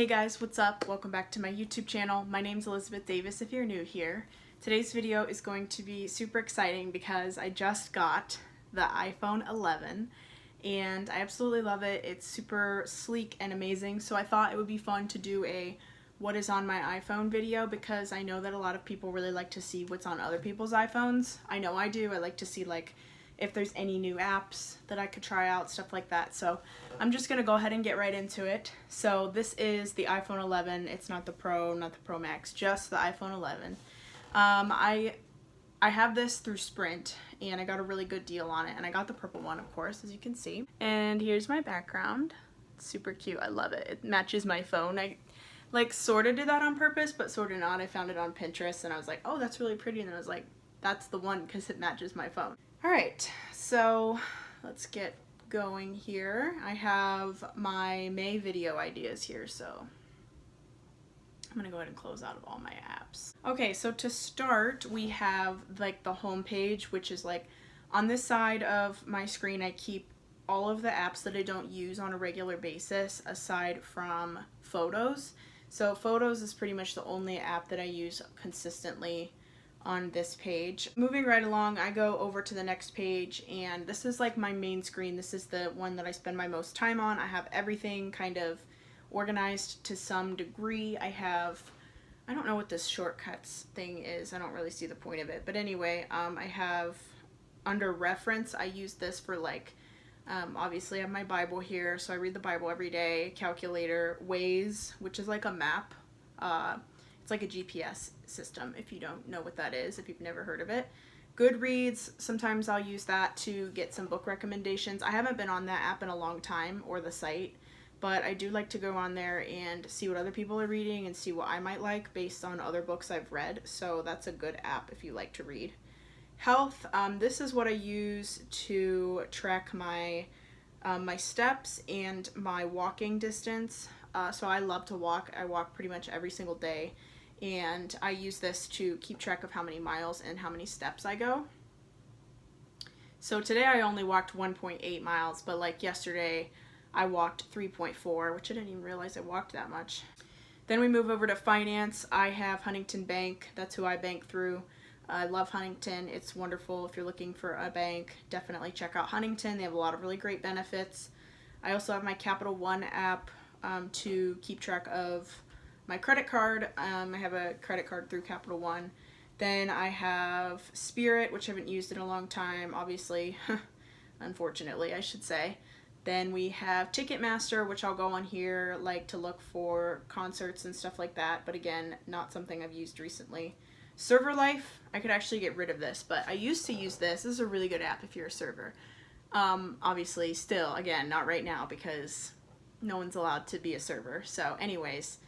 Hey guys, what's up? Welcome back to my YouTube channel. My name's Elizabeth Davis if you're new here. Today's video is going to be super exciting because I just got the iPhone 11 and I absolutely love it. It's super sleek and amazing, so I thought it would be fun to do a what is on my iPhone video because I know that a lot of people really like to see what's on other people's iPhones. I know I do. I like to see like if there's any new apps that I could try out, stuff like that. So I'm just gonna go ahead and get right into it. So this is the iPhone 11. It's not the Pro, not the Pro Max, just the iPhone 11. I have this through Sprint and I got a really good deal on it, and I got the purple one, of course, as you can see. And here's my background. It's super cute. I love it. It matches my phone. I like sort of did that on purpose, but sort of not. I found it on Pinterest and I was like, oh, that's really pretty, and then I was like, that's the one because it matches my phone. Alright, so let's get going here. I have my May video ideas here, so I'm gonna go ahead and close out of all my apps. Okay, so to start, we have like the home page, which is like on this side of my screen I keep all of the apps that I don't use on a regular basis aside from Photos. So Photos is pretty much the only app that I use consistently on this page. Moving right along, I go over to the next page, and this is like my main screen. This is the one that I spend my most time on. I have everything kind of organized to some degree. I don't know what this shortcuts thing is. I don't really see the point of it. But anyway, I have under reference, I use this for like, obviously I have my Bible here, so I read the Bible every day. Calculator, Waze, which is like a map. It's like a GPS system, if you don't know what that is, if you've never heard of it. Goodreads, sometimes I'll use that to get some book recommendations. I haven't been on that app in a long time, or the site, but I do like to go on there and see what other people are reading and see what I might like based on other books I've read, so that's a good app if you like to read. Health, this is what I use to track my my steps and my walking distance. So I love to walk. I walk pretty much every single day, and I use this to keep track of how many miles and how many steps I go. So today I only walked 1.8 miles, but like yesterday I walked 3.4, which I didn't even realize I walked that much. Then we move over to finance. I have Huntington Bank. That's who I bank through. I love Huntington. It's wonderful. If you're looking for a bank, definitely check out Huntington. They have a lot of really great benefits. I also have my Capital One app to keep track of my credit card. I have a credit card through Capital One. Then I have Spirit, which I haven't used in a long time, obviously, unfortunately, I should say. Then we have Ticketmaster, which I'll go on here like to look for concerts and stuff like that, but again, not something I've used recently. Server Life, I could actually get rid of this, but I used to use this. This is a really good app if you're a server. Obviously, still, again, not right now because no one's allowed to be a server. So anyways,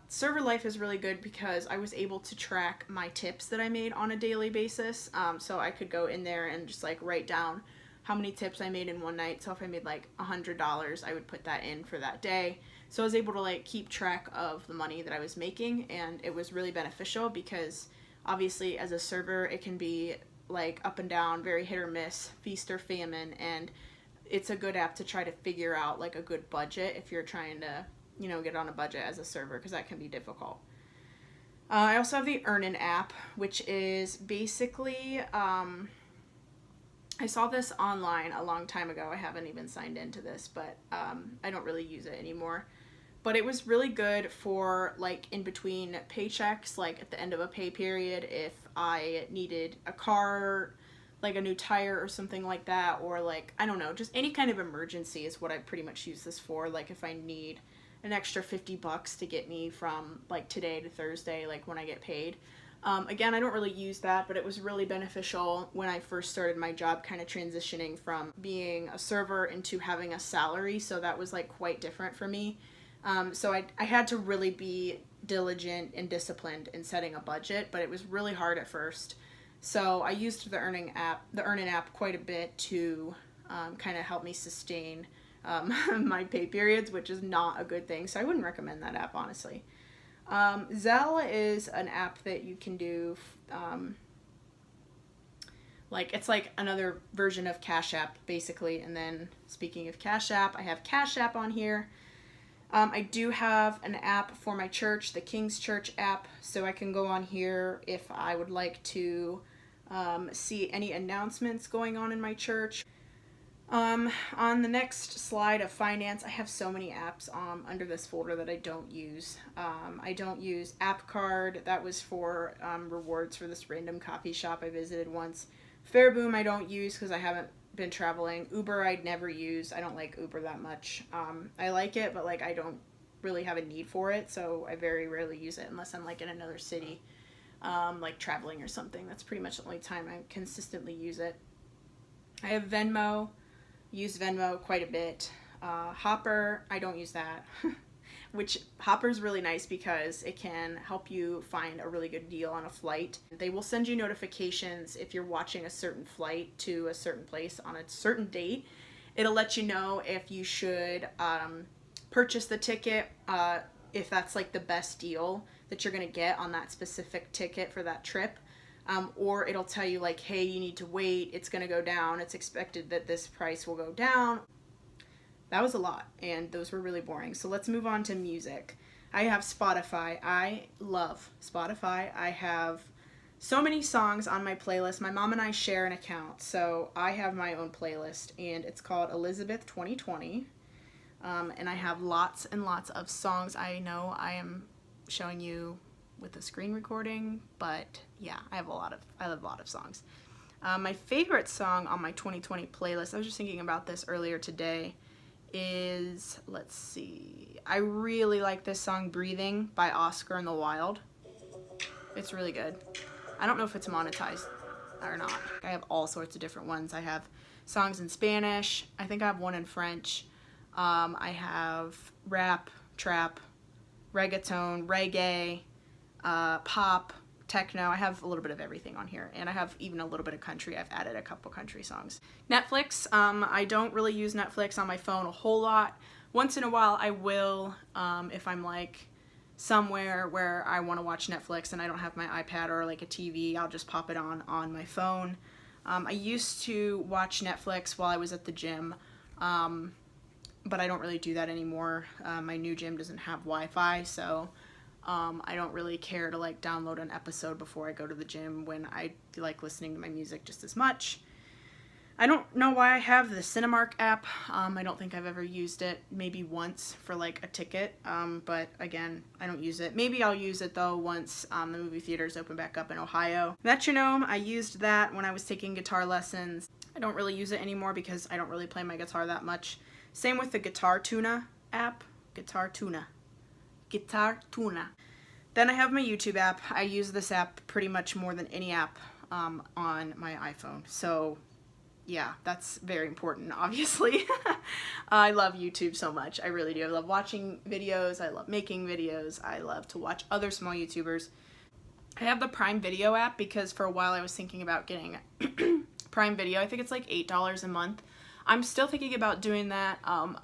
Server Life is really good because I was able to track my tips that I made on a daily basis. So I could go in there and just like write down how many tips I made in one night. So if I made like $100, I would put that in for that day. So I was able to like keep track of the money that I was making, and it was really beneficial because obviously as a server it can be like up and down, very hit or miss, feast or famine, and it's a good app to try to figure out like a good budget if you're trying to, you know, get on a budget as a server, because that can be difficult. I also have the Earnin app, which is basically, I saw this online a long time ago. I haven't even signed into this, but I don't really use it anymore. But it was really good for like in between paychecks, like at the end of a pay period, if I needed a car, like a new tire or something like that, or like, I don't know, just any kind of emergency is what I pretty much use this for. Like if I need an extra $50 to get me from like today to Thursday, like when I get paid. Again, I don't really use that, but it was really beneficial when I first started my job, kind of transitioning from being a server into having a salary, so that was like quite different for me. So I had to really be diligent and disciplined in setting a budget, but it was really hard at first. So I used the Earnin app quite a bit to kind of help me sustain my pay periods, which is not a good thing. So I wouldn't recommend that app, honestly. Zelle is an app that you can do, like it's like another version of Cash App basically. And then speaking of Cash App, I have Cash App on here. I do have an app for my church, the King's Church app, so I can go on here if I would like to see any announcements going on in my church. On the next slide of finance, I have so many apps under this folder that I don't use. I don't use App Card. That was for rewards for this random coffee shop I visited once. Fairboom I don't use because I haven't been traveling. Uber I'd never use. I don't like Uber that much. I like it, but like I don't really have a need for it, so I very rarely use it unless I'm like in another city, like traveling or something. That's pretty much the only time I consistently use it. I have Venmo. Use Venmo quite a bit. Hopper, I don't use that. Which Hopper's really nice because it can help you find a really good deal on a flight. They will send you notifications if you're watching a certain flight to a certain place on a certain date. It'll let you know if you should purchase the ticket, if that's like the best deal that you're gonna get on that specific ticket for that trip. Or it'll tell you like, hey, you need to wait, it's gonna go down, it's expected that this price will go down. That was a lot, and those were really boring. So let's move on to music. I have Spotify. I love Spotify. I have so many songs on my playlist. My mom and I share an account, so I have my own playlist, and it's called Elizabeth 2020. And I have lots and lots of songs. I know I am showing you with a screen recording, but yeah, I have a lot of songs. My favorite song on my 2020 playlist, I was just thinking about this earlier today, is, let's see, I really like this song Breathing by Oscar and the Wild. It's really good. I don't know if it's monetized or not. I have all sorts of different ones. I have songs in Spanish. I think I have one in French. I have rap, trap, reggaeton, reggae, pop, techno. I have a little bit of everything on here, and I have even a little bit of country. I've added a couple country songs. Netflix, I don't really use Netflix on my phone a whole lot. Once in a while I will, if I'm like somewhere where I want to watch Netflix and I don't have my iPad or like a TV, I'll just pop it on my phone. I used to watch Netflix while I was at the gym, but I don't really do that anymore. My new gym doesn't have Wi-Fi, so I don't really care to like download an episode before I go to the gym when I like listening to my music just as much. I don't know why I have the Cinemark app. I don't think I've ever used it, maybe once for like a ticket, but again, I don't use it. Maybe I'll use it though once the movie theaters open back up in Ohio. Metronome, I used that when I was taking guitar lessons. I don't really use it anymore because I don't really play my guitar that much. Same with the Guitar Tuna app. Guitar Tuna. Then I have my YouTube app. I use this app pretty much more than any app on my iPhone. So yeah, that's very important, obviously. I love YouTube so much. I really do. I love watching videos. I love making videos. I love to watch other small YouTubers. I have the Prime Video app because for a while I was thinking about getting Prime Video. I think it's like $8 a month. I'm still thinking about doing that,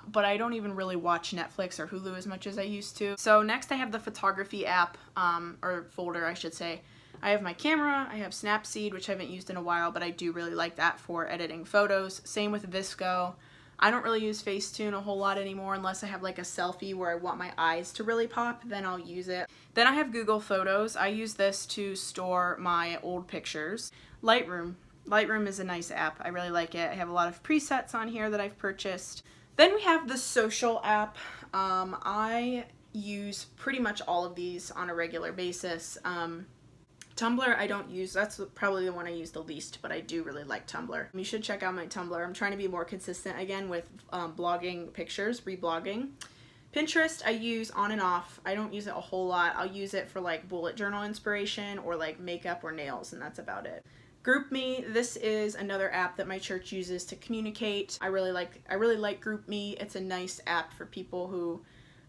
but I don't even really watch Netflix or Hulu as much as I used to. So next I have the photography app, or folder I should say. I have my camera, I have Snapseed, which I haven't used in a while, but I do really like that for editing photos. Same with VSCO. I don't really use Facetune a whole lot anymore unless I have like a selfie where I want my eyes to really pop, then I'll use it. Then I have Google Photos. I use this to store my old pictures. Lightroom. Lightroom is a nice app. I really like it. I have a lot of presets on here that I've purchased. Then we have the social app. I use pretty much all of these on a regular basis. Tumblr I don't use. That's probably the one I use the least, but I do really like Tumblr. You should check out my Tumblr. I'm trying to be more consistent again with blogging pictures, reblogging. Pinterest I use on and off. I don't use it a whole lot. I'll use it for like bullet journal inspiration or like makeup or nails, and that's about it. GroupMe, this is another app that my church uses to communicate. I really like GroupMe. It's a nice app for people who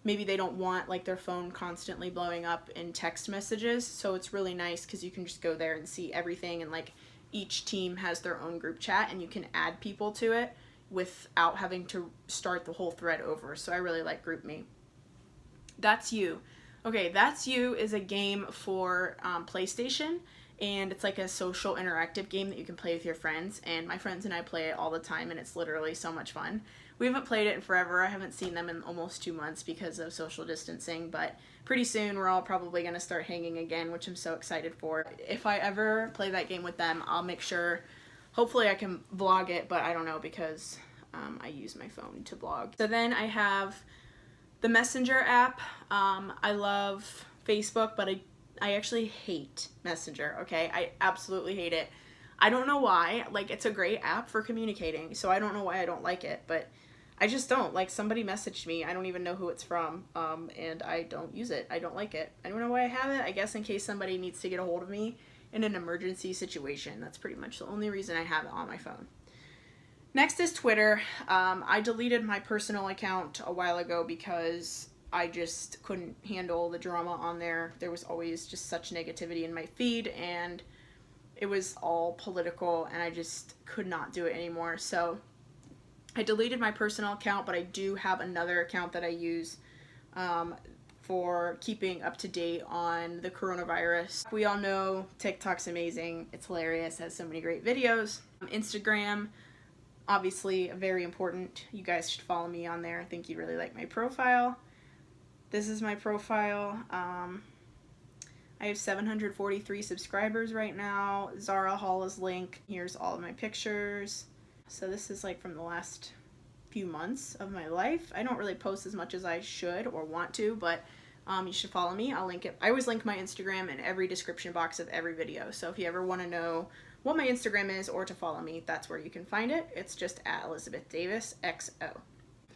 maybe they don't want like their phone constantly blowing up in text messages, so it's really nice because you can just go there and see everything, and like each team has their own group chat and you can add people to it without having to start the whole thread over. So I really like GroupMe. That's You. Okay, That's You is a game for PlayStation, and it's like a social interactive game that you can play with your friends, and my friends and I play it all the time, and it's literally so much fun. We haven't played it in forever. I haven't seen them in almost 2 months because of social distancing, but pretty soon we're all probably going to start hanging again, which I'm so excited for. If I ever play that game with them, I'll make sure, hopefully I can vlog it, but I don't know because I use my phone to vlog. So then I have the Messenger app. I love Facebook, but I actually hate Messenger, okay? I absolutely hate it. I don't know why. Like, it's a great app for communicating, so I don't know why I don't like it, but I just don't. Like, somebody messaged me. I don't even know who it's from, and I don't use it. I don't like it. I don't know why I have it. I guess in case somebody needs to get a hold of me in an emergency situation. That's pretty much the only reason I have it on my phone. Next is Twitter. I deleted my personal account a while ago because I just couldn't handle the drama on there. There was always just such negativity in my feed, and it was all political, and I just could not do it anymore. So I deleted my personal account, but I do have another account that I use for keeping up to date on the coronavirus. We all know TikTok's amazing. It's hilarious. It has so many great videos. Instagram, obviously very important. You guys should follow me on there. I think you'd really like my profile. This is my profile. I have 743 subscribers right now. Zara Hall is linked. Here's all of my pictures. So this is like from the last few months of my life. I don't really post as much as I should or want to, but you should follow me. I'll link it. I always link my Instagram in every description box of every video. So if you ever want to know what my Instagram is or to follow me, that's where you can find it. It's just at Elizabeth Davis XO.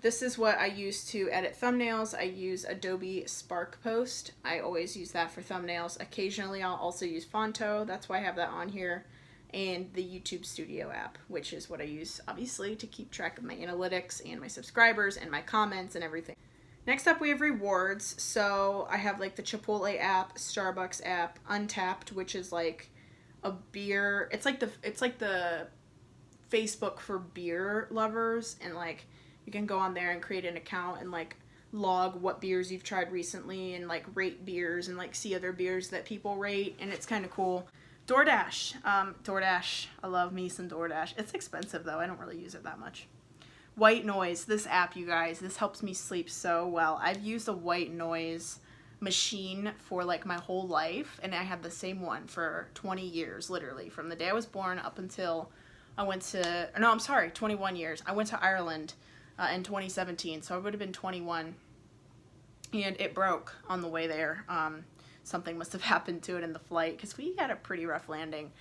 This is what I use to edit thumbnails. I use Adobe Spark Post. I always use that for thumbnails. Occasionally I'll also use Fonto. That's why I have that on here. And the YouTube Studio app, which is what I use, obviously, to keep track of my analytics and my subscribers and my comments and everything. Next up, we have rewards. So I have like the Chipotle app, Starbucks app, Untapped, which is like a beer. It's like the Facebook for beer lovers, and like you can go on there and create an account and like log what beers you've tried recently and like rate beers and like see other beers that people rate, and it's kind of cool. DoorDash. DoorDash. I love me some DoorDash. It's expensive though. I don't really use it that much. White Noise. This app, you guys, this helps me sleep so well. I've used a white noise machine for like my whole life, and I had the same one for 20 years, literally, from the day I was born up until I went to, no, I'm sorry, 21 years. I went to Ireland in 2017, so I would have been 21, and it broke on the way there. Something must have happened to it in the flight because we had a pretty rough landing.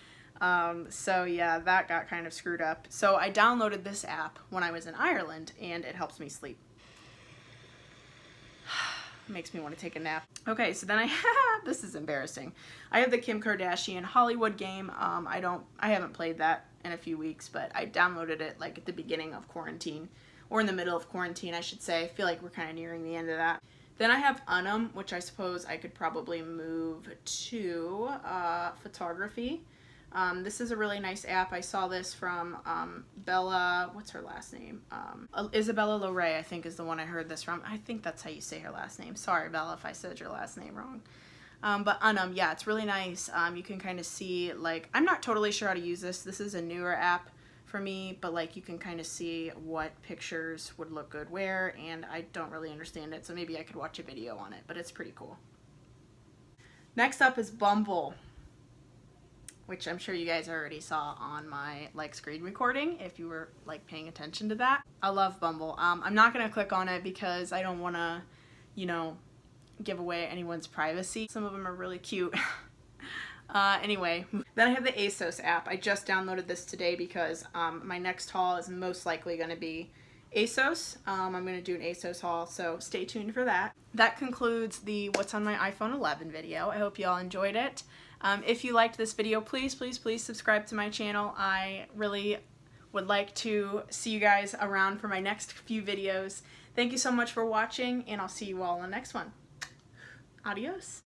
So yeah, that got kind of screwed up. So I downloaded this app when I was in Ireland, and it helps me sleep. Makes me want to take a nap. Okay, so then I have, this is embarrassing. I have the Kim Kardashian Hollywood game. I haven't played that in a few weeks, but I downloaded it like at the beginning of quarantine, or in the middle of quarantine, I should say. I feel like we're kind of nearing the end of that. Then I have Unum, which I suppose I could probably move to photography. This is a really nice app. I saw this from Bella, what's her last name? Isabella Lorray, I think, is the one I heard this from. I think that's how you say her last name. Sorry, Bella, if I said your last name wrong. But Unum, yeah, it's really nice. You can kind of see, like, I'm not totally sure how to use this. This is a newer app for me, but like you can kind of see what pictures would look good where, and I don't really understand it, so maybe I could watch a video on it, but it's pretty cool. Next up is Bumble, which I'm sure you guys already saw on my like screen recording if you were like paying attention to that. I love Bumble. I'm not gonna click on it because I don't want to, you know, give away anyone's privacy. Some of them are really cute. Anyway, then I have the ASOS app. I just downloaded this today because my next haul is most likely going to be ASOS. I'm going to do an ASOS haul, so stay tuned for that. That concludes the What's on my iPhone 11 video. I hope you all enjoyed it. If you liked this video, please, please, please subscribe to my channel. I really would like to see you guys around for my next few videos. Thank you so much for watching, and I'll see you all in the next one. Adios.